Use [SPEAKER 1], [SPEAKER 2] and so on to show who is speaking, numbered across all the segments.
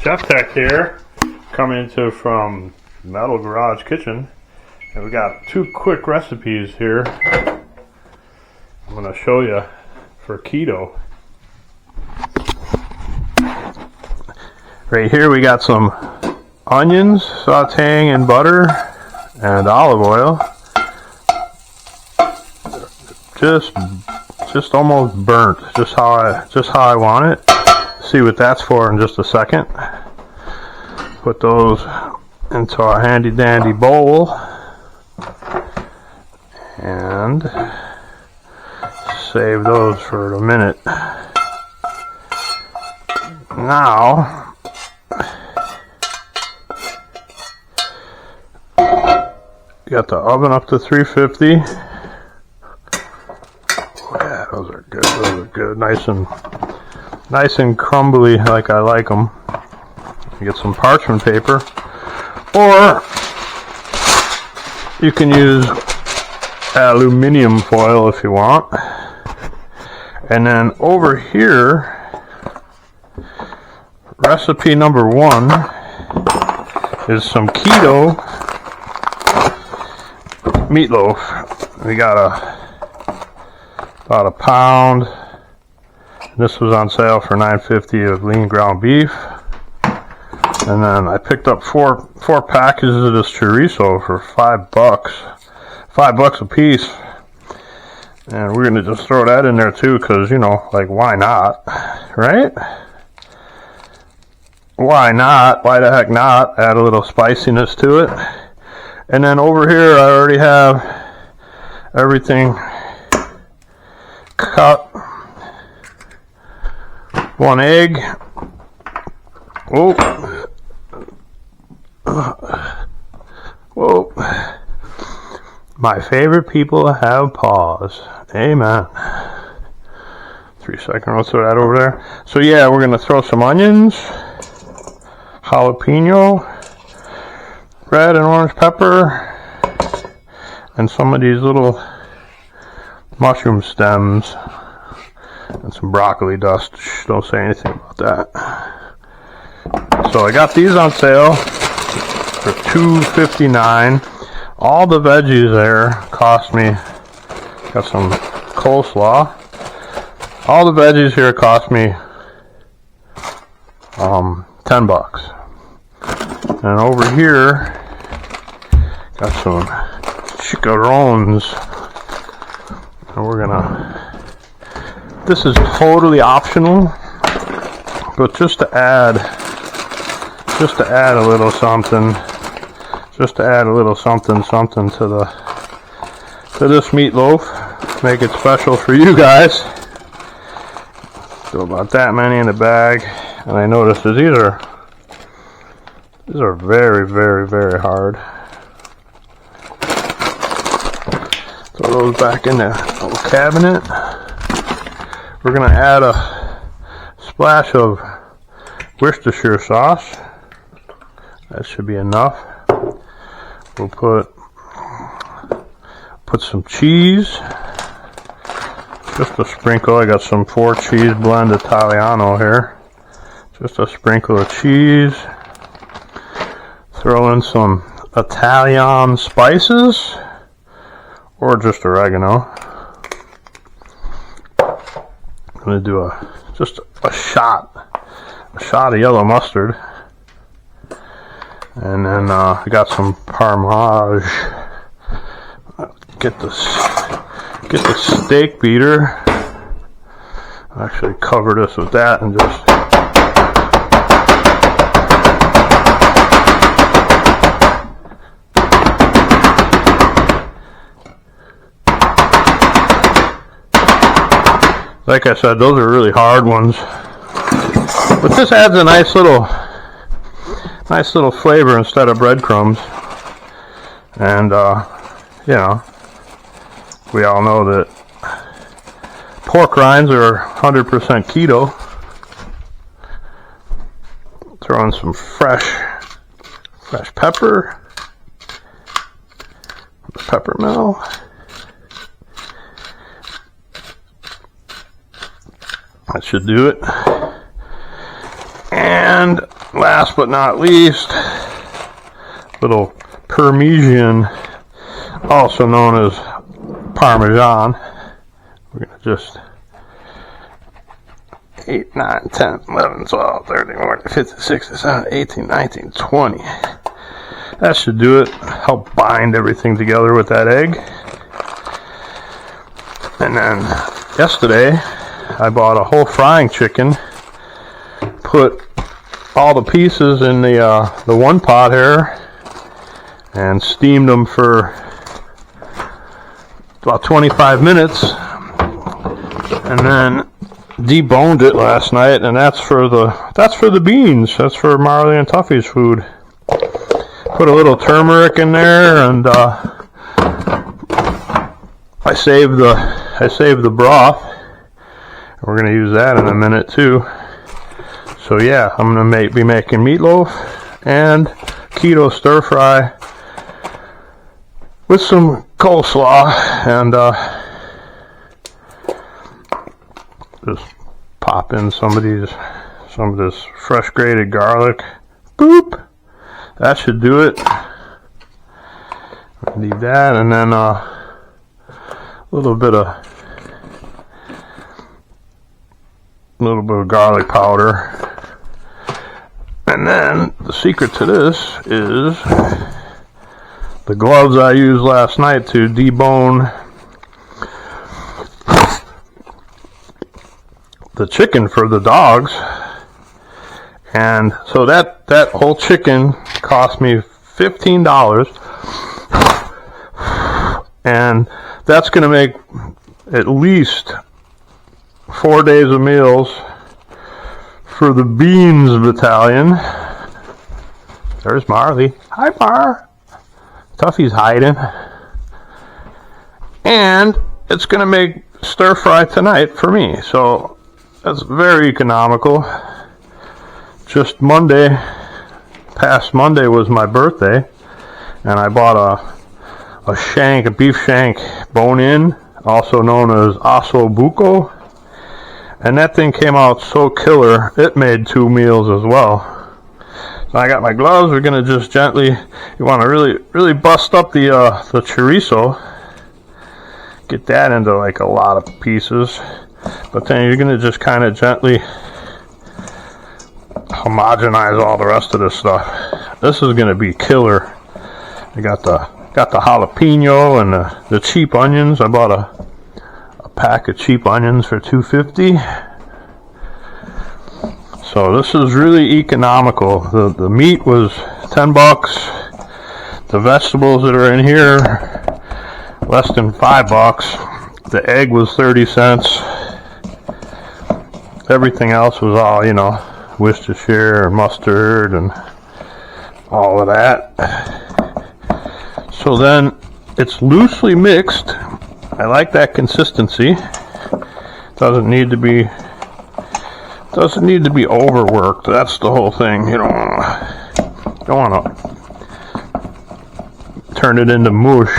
[SPEAKER 1] JefTek here, coming to from Metal Garage Kitchen, and we got two quick recipes here. I'm going to show you for keto. Right here we got some onions sauteing in butter and olive oil. Just almost burnt, just how I want it. See what that's for in just a second. Put those into our handy dandy bowl and save those for a minute. Now got the oven up to 350. Yeah, those are good. Those are good. Nice and crumbly, like I like them. You get some parchment paper, or you can use aluminum foil if you want. And then over here, recipe number 1 is some keto meatloaf. We got about a pound. This was on sale for $9.50 of lean ground beef. And then I picked up four packages of this chorizo for $5. $5 a piece. And we're gonna just throw that in there too, because, you know, like, why not? Right? Why not? Why the heck not? Add a little spiciness to it. And then over here I already have everything cut. 1 egg. Whoa. Whoa. My favorite people have paws. Amen. 3 seconds. I'll throw that over there. So yeah, we're going to throw some onions, jalapeno, red and orange pepper, and some of these little mushroom stems. And some broccoli dust. Shh, don't say anything about that. So I got these on sale for $2.59. All the veggies there cost me. Got some coleslaw. All the veggies here cost me $10. And over here got some chicharrones. And we're gonna. This is totally optional, but just to add a little something, to this meatloaf, make it special for you guys. Do about that many in the bag, and I noticed that these are very, very, very hard. Throw those back in the little cabinet. We're going to add a splash of Worcestershire sauce. That should be enough. We'll put some cheese. Just a sprinkle. I got some 4 cheese blend Italiano here. Just a sprinkle of cheese. Throw in some Italian spices. Or just oregano. I'm going to do just a shot of yellow mustard, and then I got some Parmesan. Get the steak beater. Actually cover this with that and just like I said, those are really hard ones, but this adds a nice little flavor instead of breadcrumbs. And you know, we all know that pork rinds are 100% keto. Throw in some fresh pepper, pepper mill. That should do it. And last but not least, little Parmesan, also known as Parmesan. We're going to just 8, 9, 10, 11, 12, 13, 14, 15, 16, 17, 18, 19, 20. That should do it. Help bind everything together with that egg. And then yesterday, I bought a whole frying chicken, put all the pieces in the one pot here, and steamed them for about 25 minutes, and then deboned it last night, and that's for the beans. That's for Marley and Tuffy's food. Put a little turmeric in there, and I saved the broth. We're gonna use that in a minute too. So yeah, I'm gonna be making meatloaf and keto stir fry with some coleslaw, and just pop in some of this fresh grated garlic. Boop. That should do it. Need that, and then a little bit of garlic powder. And then the secret to this is the gloves I used last night to debone the chicken for the dogs. And so that whole chicken cost me $15, and that's going to make at least 4 days of meals for the Bean Battalion. There's Marley. Hi, Mar. Tuffy's hiding. And it's going to make stir fry tonight for me. So that's very economical. Just past Monday was my birthday, and I bought a beef shank bone-in, also known as osso buco, and that thing came out so killer, it made 2 meals as well. So I got my gloves. We're gonna just gently, you want to really bust up the chorizo, get that into like a lot of pieces, but then you're gonna just kind of gently homogenize all the rest of this stuff. This is gonna be killer. I got the jalapeno and the cheap onions. I bought a pack of cheap onions for $2.50. So this is really economical. The meat was $10. The vegetables that are in here, less than $5. The egg was 30 cents. Everything else was all, Worcestershire and mustard and all of that. So then it's loosely mixed. I like that consistency. Doesn't need to be overworked. That's the whole thing. You don't want to turn it into mush.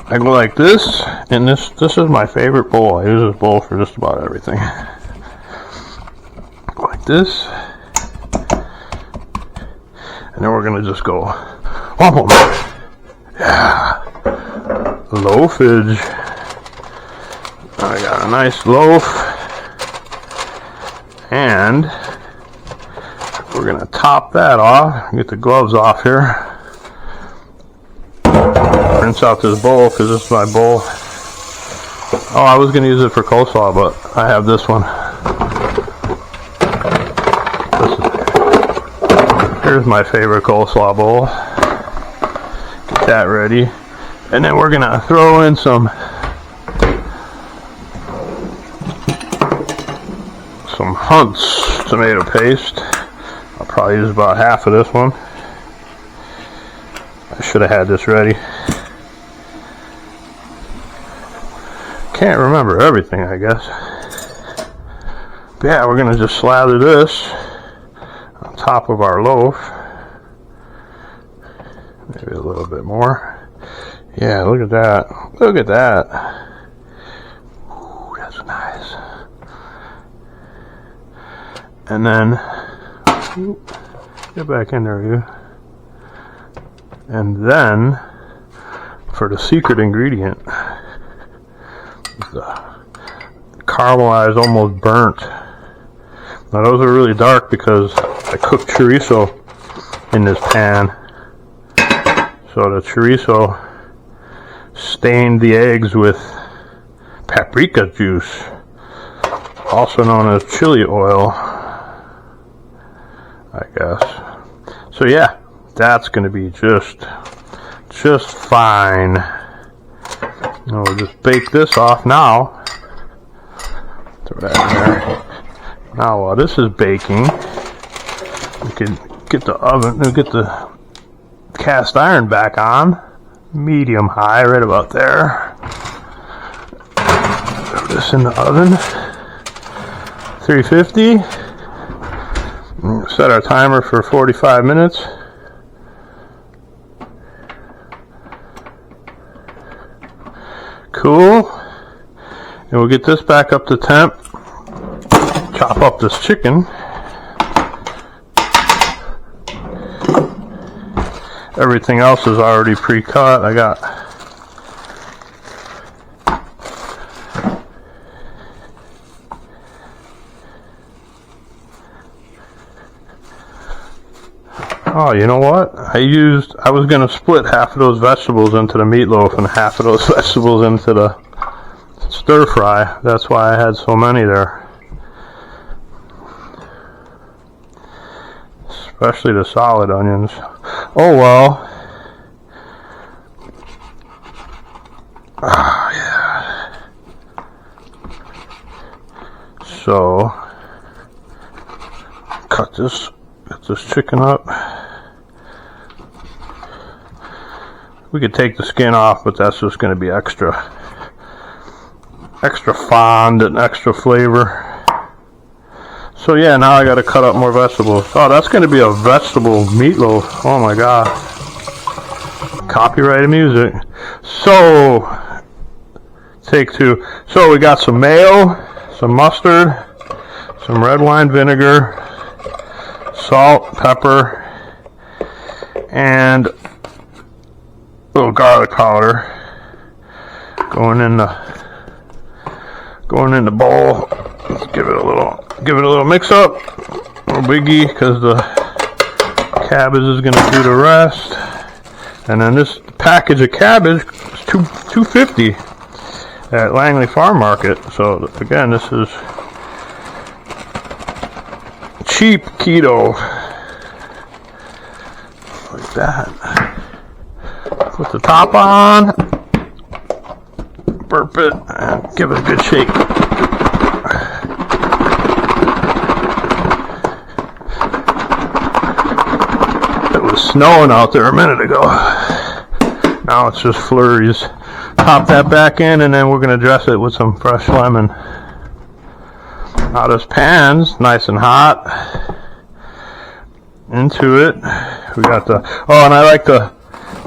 [SPEAKER 1] I go like this, and this is my favorite bowl. I use this bowl for just about everything. Like this, and then we're gonna just go womp womp. Yeah, loafage. I got a nice loaf, and we're gonna top that off. Get the gloves off here. Rinse out this bowl because this is my bowl. Oh, I was gonna use it for coleslaw, but I have this one. Here's my favorite coleslaw bowl. Get that ready. And then we're gonna throw in some Hunt's tomato paste. I'll probably use about half of this one. I should have had this ready. Can't remember everything, I guess. But yeah, we're gonna just slather this on top of our loaf. Maybe a little bit more. Yeah, look at that. Look at that. Ooh, that's nice. And then Oop. Get back in there, you. And then, for the secret ingredient, is the caramelized, almost burnt. Now those are really dark because I cooked chorizo in this pan. So the chorizo stained the eggs with paprika juice, also known as chili oil, I guess. So yeah, that's going to be just fine. And we'll just bake this off now. Throw that in there. Now while this is baking, we can get the oven, get the cast iron back on, medium high, right about there. Throw this in the oven, 350. Set our timer for 45 minutes. Cool. And we'll get this back up to temp. Chop up this chicken. Everything else is already pre-cut. I got oh, you know what? I was gonna split half of those vegetables into the meatloaf and half of those vegetables into the stir fry. That's why I had so many there. Especially the solid onions. Oh well. Yeah. So cut this chicken up. We could take the skin off, but that's just going to be extra fond and extra flavor. So yeah, now I got to cut up more vegetables. Oh, that's going to be a vegetable meatloaf. Oh my god. Copyrighted music. So, take two. So we got some mayo, some mustard, some red wine vinegar, salt, pepper, and a little garlic powder going in the bowl. Let's give it a little mix up. No biggie, because the cabbage is going to do the rest. And then this package of cabbage is $2.50 at Langley Farm Market. So again, this is cheap keto. Like that. Put the top on. Burp it and give it a good shake. Snowing out there a minute ago. Now it's just flurries. Pop that back in, and then we're going to dress it with some fresh lemon. Now this pan's nice and hot. Into it, we got the, oh, and I like to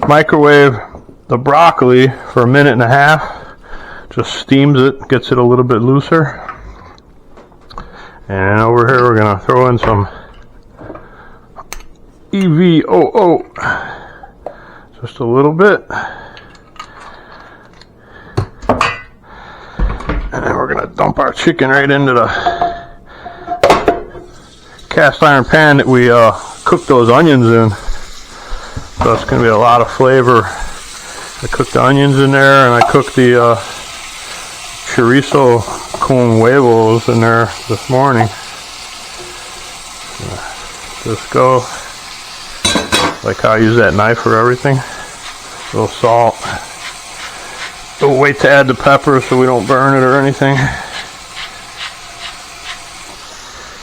[SPEAKER 1] microwave the broccoli for a minute and a half. Just steams it, gets it a little bit looser. And over here we're going to throw in some EVOO, just a little bit, and then we're going to dump our chicken right into the cast iron pan that we cooked those onions in. So it's going to be a lot of flavor. I cooked the onions in there, and I cooked the chorizo con huevos in there this morning. Just go. Like how I use that knife for everything. A little salt. Don't wait to add the pepper so we don't burn it or anything.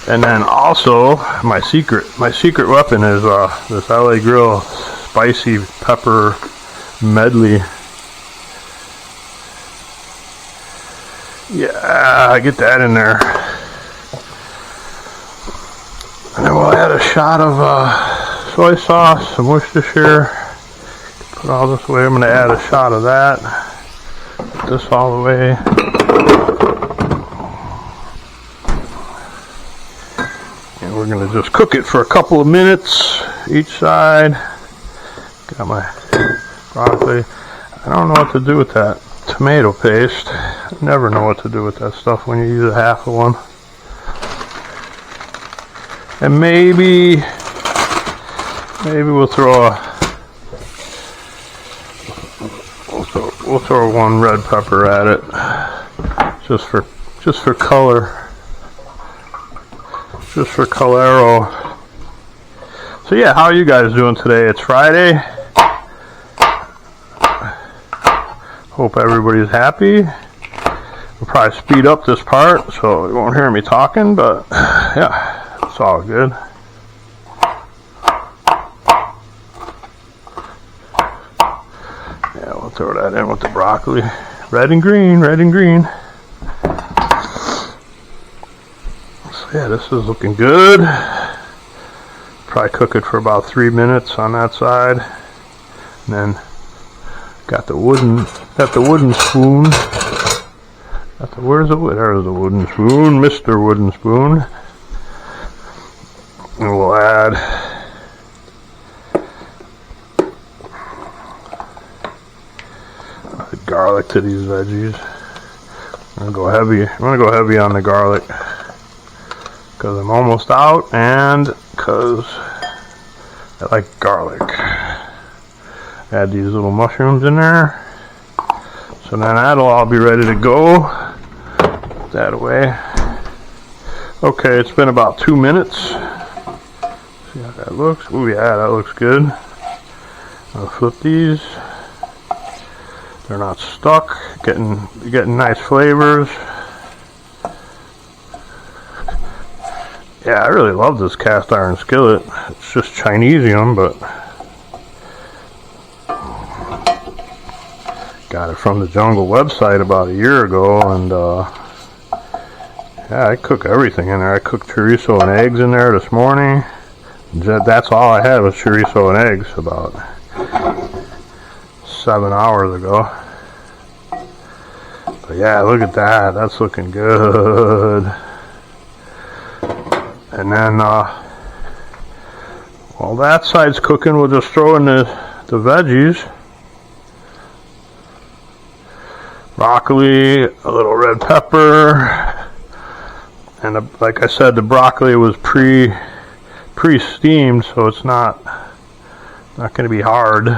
[SPEAKER 1] And then also my secret weapon is this LA Grill spicy pepper medley. Yeah, I get that in there. And then we'll add a shot of soy sauce, some Worcestershire. Put all this away. I'm going to add a shot of that. Put this all the way. And we're going to just cook it for a couple of minutes each side. Got my broccoli. I don't know what to do with that tomato paste. I never know what to do with that stuff when you use a half of one. And maybe we'll throw one red pepper at it, just for color, just for colero. So yeah, how are you guys doing today? It's Friday. Hope everybody's happy. We'll probably speed up this part so you won't hear me talking, but yeah. It's all good. Yeah, we'll throw that in with the broccoli. Red and green, red and green. So yeah, this is looking good. Probably cook it for about 3 minutes on that side. And then got the wooden spoon. There's the wooden spoon, Mr. Wooden Spoon. And we'll add garlic to these veggies. I'm gonna go heavy on the garlic because I'm almost out, and because I like garlic. Add these little mushrooms in there. So then that'll all be ready to go. Put that away. Okay, it's been about 2 minutes. See how that looks. Oh yeah, that looks good. I'll flip these. They're not stuck. Getting nice flavors. Yeah, I really love this cast iron skillet. It's just Chinesium, but got it from the Jungle website about a year ago, and yeah, I cook everything in there. I cooked chorizo and eggs in there this morning. That's all I had was chorizo and eggs about 7 hours ago. But yeah, look at that. That's looking good. And then, while that side's cooking, we'll just throw in the veggies. Broccoli, a little red pepper. And like I said, the broccoli was pre-steamed, so it's not going to be hard.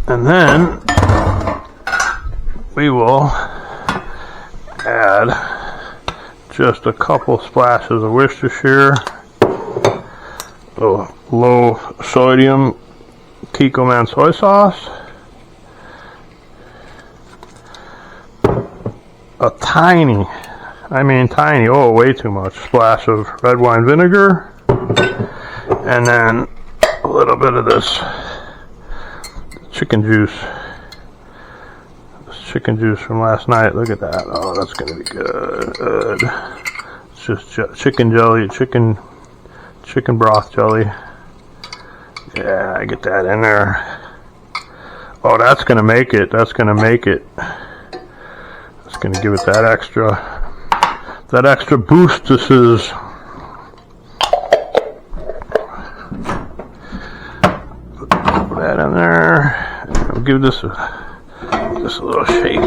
[SPEAKER 1] And then we will add just a couple splashes of Worcestershire, low sodium Kikkoman soy sauce, a tiny, oh, way too much, splash of red wine vinegar, and then a little bit of this chicken juice. This chicken juice from last night. Look at that. Oh, that's going to be good. It's just chicken jelly, chicken broth jelly. Yeah, I get that in there. Oh, that's going to make it. That's going to give it that extra boost. This is put that in there. I'll give this a little shake.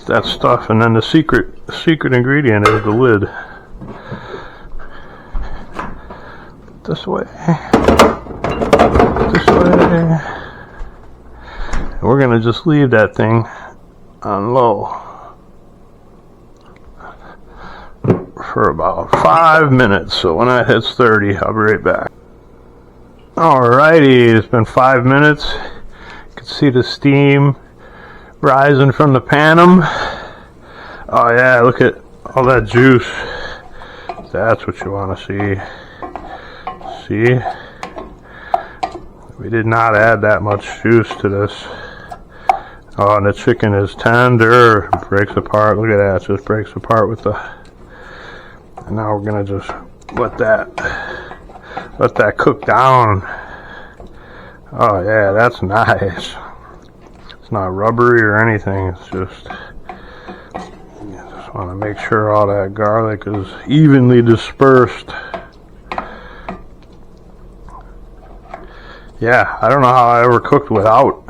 [SPEAKER 1] That stuff, and then the secret ingredient is the lid. This way. And we're gonna just leave that thing on low for about 5 minutes. So when that hits 30, I'll be right back. Alrighty, it's been 5 minutes. You can see the steam rising from the panum. Oh yeah, look at all that juice. That's what you want to see. See? We did not add that much juice to this. Oh, and the chicken is tender. It breaks apart. Look at that. It just breaks apart with the... And now we're going to just let that cook down. Oh yeah, that's nice. It's not rubbery or anything. It's just Just want to make sure all that garlic is evenly dispersed. Yeah, I don't know how I ever cooked without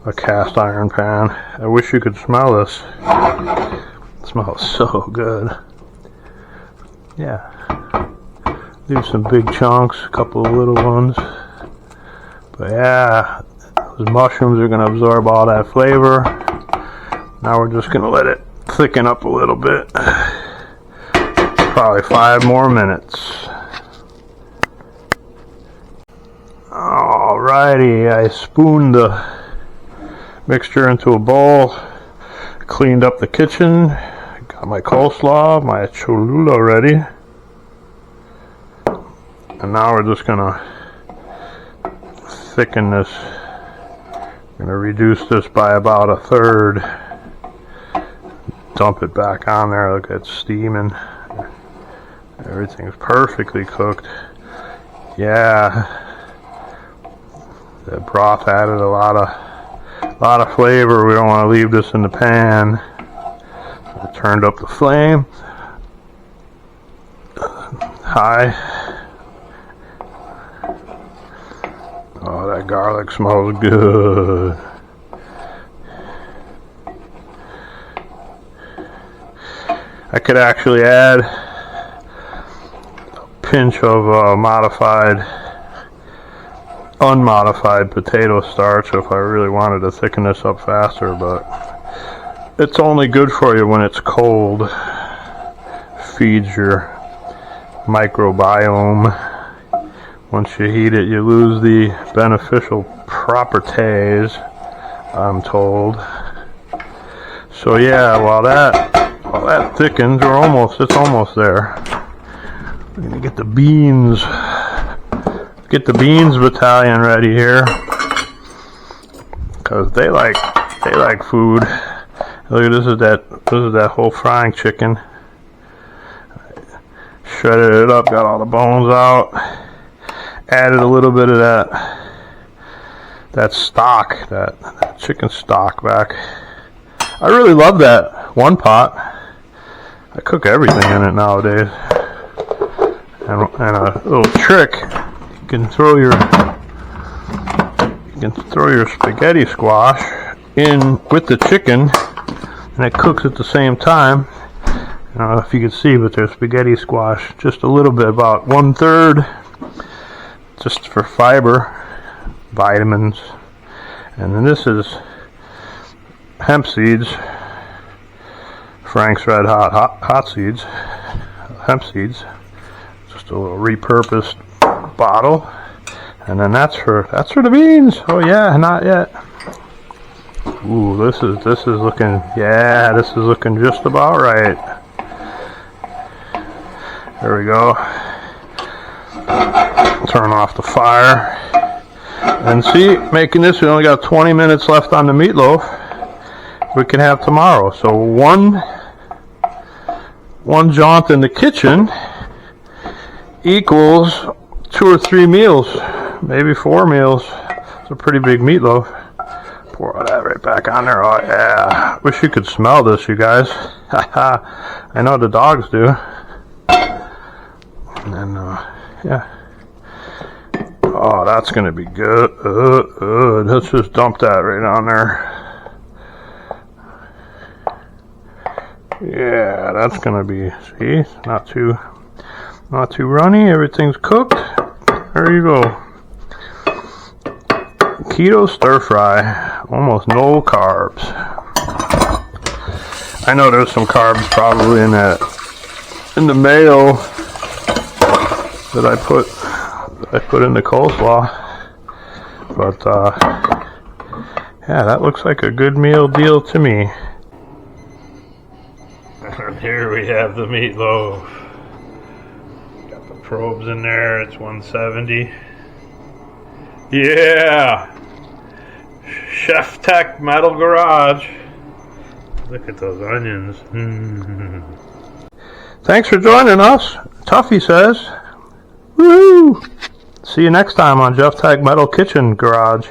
[SPEAKER 1] a cast iron pan. I wish you could smell this. It smells so good. Yeah. Leave some big chunks, a couple of little ones. But yeah, those mushrooms are going to absorb all that flavor. Now we're just going to let it thicken up a little bit. Probably 5 more minutes. Alrighty, I spooned the mixture into a bowl, cleaned up the kitchen, got my coleslaw, my Cholula ready. And now we're just gonna thicken this. I'm gonna reduce this by about 1/3. Dump it back on there. Look, it's steaming. Everything's perfectly cooked. Yeah, the broth added a lot of flavor. We don't want to leave this in the pan. I turned up the flame high. Oh, that garlic smells good. I could actually add a pinch of unmodified potato starch if I really wanted to thicken this up faster, but it's only good for you when it's cold. Feeds your microbiome. Once you heat it, you lose the beneficial properties, I'm told. So yeah, while that thickens, it's almost there. We're gonna get the beans. Get the Beans Battalion ready here, because they like food. Look at this is that whole frying chicken. Shredded it up, got all the bones out. Added a little bit of that stock, that chicken stock back. I really love that one pot. I cook everything in it nowadays. And a little trick. You can throw your spaghetti squash in with the chicken, and it cooks at the same time. I don't know if you can see, but there's spaghetti squash, just a little bit, about 1/3, just for fiber, vitamins. And then this is hemp seeds, Frank's Red Hot seeds, hemp seeds, just a little repurposed bottle. And then that's for the beans. Oh yeah, not yet. Ooh, this is looking, yeah, this is looking just about right. There we go. Turn off the fire. And see, making this, we only got 20 minutes left on the meatloaf. We can have tomorrow. So one jaunt in the kitchen equals 2 or 3 meals, maybe 4 meals. It's a pretty big meatloaf. Pour all that right back on there. Oh yeah, wish you could smell this, you guys. I know the dogs do. And then yeah, oh, that's gonna be good. Let's just dump that right on there. Yeah, that's gonna be, see, not too runny. Everything's cooked. There you go. Keto stir fry, almost no carbs. I know there's some carbs probably in the mayo that I put in the coleslaw, but yeah, that looks like a good meal deal to me. And here we have the meatloaf. Got the probes in there. It's 170. Yeah. JefTekMetalGarage. Look at those onions. Thanks for joining us, Tuffy says. Woo! See you next time on JefTek Metal Kitchen Garage.